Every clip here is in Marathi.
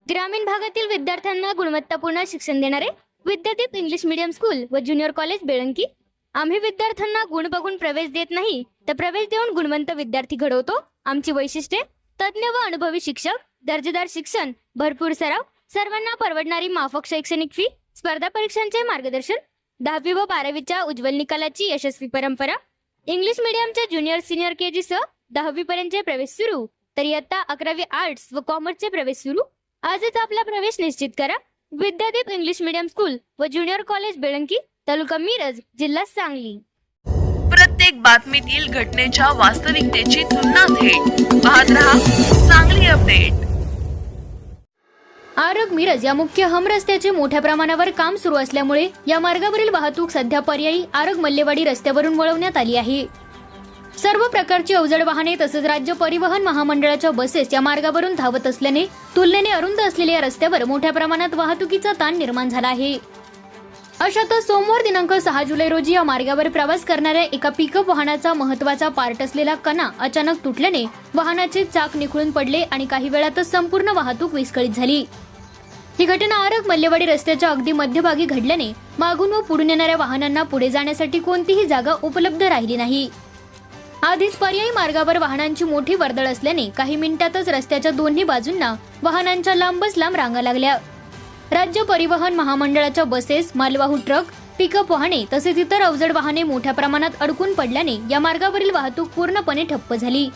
ग्रामीण भागातील विद्यार्थ्यांना गुणवत्तापूर्ण शिक्षण देणारे विद्यादीप इंग्लिश मीडियम स्कूल व ज्युनियर कॉलेज बेळंकी. आम्ही विद्यार्थ्यांना गुण बघून प्रवेश देत नाही, तर प्रवेश देऊन गुणवंत विद्यार्थी घडवतो. आमची वैशिष्ट्ये: तज्ज्ञ व अनुभवी शिक्षक, दर्जेदार शिक्षण, भरपूर सराव, सर्वांना परवडणारी माफक शैक्षणिक फी, स्पर्धा परीक्षांचे मार्गदर्शन, 10वी व 12वीच्या उज्ज्वल निकालाची यशस्वी परंपरा. इंग्लिश मीडियमच्या ज्युनियर सिनियर केजी सह 10वी पर्यंतचे प्रवेश सुरू, तर इयत्ता 11वी आर्ट्स व कॉमर्सचे प्रवेश सुरू. आजच आपला प्रवेश निश्चित करा. विद्यादीप इंग्लिश मीडियम स्कूल व ज्युनियर कॉलेज बेळंकी, तालुका मिरज, जिल्हा सांगली. प्रत्येक बातमीतील घटनेच्या वास्तविकतेची तुलना थेट पाहत रहा सांगली अपडेट. आरग मिरज या मुख्य हम रस्त्याचे मोठ्या प्रमाणावर काम सुरू असल्यामुळे या मार्गावरील वाहतूक सध्या पर्यायी आरग मल्लेवाडी रस्त्यावरून वळवण्यात आली आहे. सर्व प्रकारची अवजड वाहने तसेच राज्य परिवहन महामंडळाच्या बसेस या मार्गावरून धावत असल्याने तुलनेने अरुंद असलेल्या या रस्त्यावर मोठ्या प्रमाणात वाहतुकीचा ताण निर्माण झाला आहे. अशातच सोमवार दिनांक 6 जुलै रोजी या मार्गावर प्रवास करणाऱ्या एका पिकअप वाहनाचा महत्वाचा पार्ट असलेला कणा अचानक तुटल्याने वाहनाचे चाक निखळून पडले आणि काही वेळातच संपूर्ण वाहतूक विस्कळीत झाली. ही घटना आरग मल्लेवाडी रस्त्याच्या अगदी मध्यभागी घडल्याने मागून व पुढून येणाऱ्या वाहनांना पुढे जाण्यासाठी कोणतीही जागा उपलब्ध राहिली नाही. आधीच पर्यायी मार्गावर वाहनांची मोठी वर्दळ असल्याने काही मिनिटातच रस्त्याच्या दोन्ही बाजूंना वाहनांच्या लांबच लांब रांगा लागल्या. राज्य परिवहन महामंडळाच्या बसेस, मालवाहू ट्रक, पिकअप वाहने तसेच इतर अवजड वाहने मोठ्या प्रमाणात अडकून पडल्याने या मार्गावरील वाहतूक पूर्णपणे ठप्प झाली.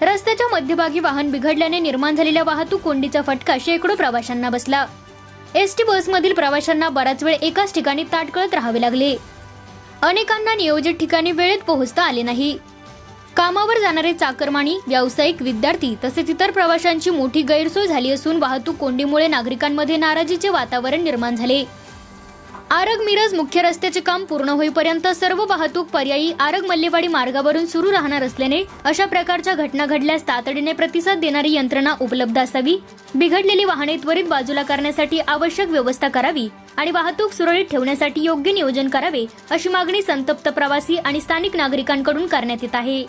रस्त्याच्या मध्यभागी वाहन बिघडल्याने निर्माण झालेल्या वाहतूक कोंडीचा फटका शेकडो प्रवाशांना बसला. एसटी बसमधील प्रवाशांना बराच वेळ एकाच ठिकाणी ताटकळत राहावे लागले. अनेकांना नियोजित ठिकाणी वेळेत पोहोचता आले नाही. कामावर जाणारे चाकरमानी, व्यावसायिक, विद्यार्थी तसेच इतर प्रवाशांची मोठी गैरसोय झाली असून वाहतूक कोंडीमुळे नागरिकांमध्ये नाराजीचे वातावरण निर्माण झाले. आरग मिरज मुख्य रस्त्याचे काम पूर्ण होईपर्यंत सर्व वाहतूक पर्यायी आरग मल्लेवाडी मार्गावरून सुरू राहणार असल्याने अशा प्रकारच्या घटना घडल्यास तातडीने प्रतिसाद देणारी यंत्रणा उपलब्ध असावी. बिघडलेली वाहने त्वरित बाजूला करण्यासाठी आवश्यक व्यवस्था करावी आणि वाहतूक सुरळीत ठेवण्यासाठी योग्य नियोजन करावे, अशी मागणी संतप्त प्रवासी आणि स्थानिक नागरिकांकडून करण्यात येत आहे.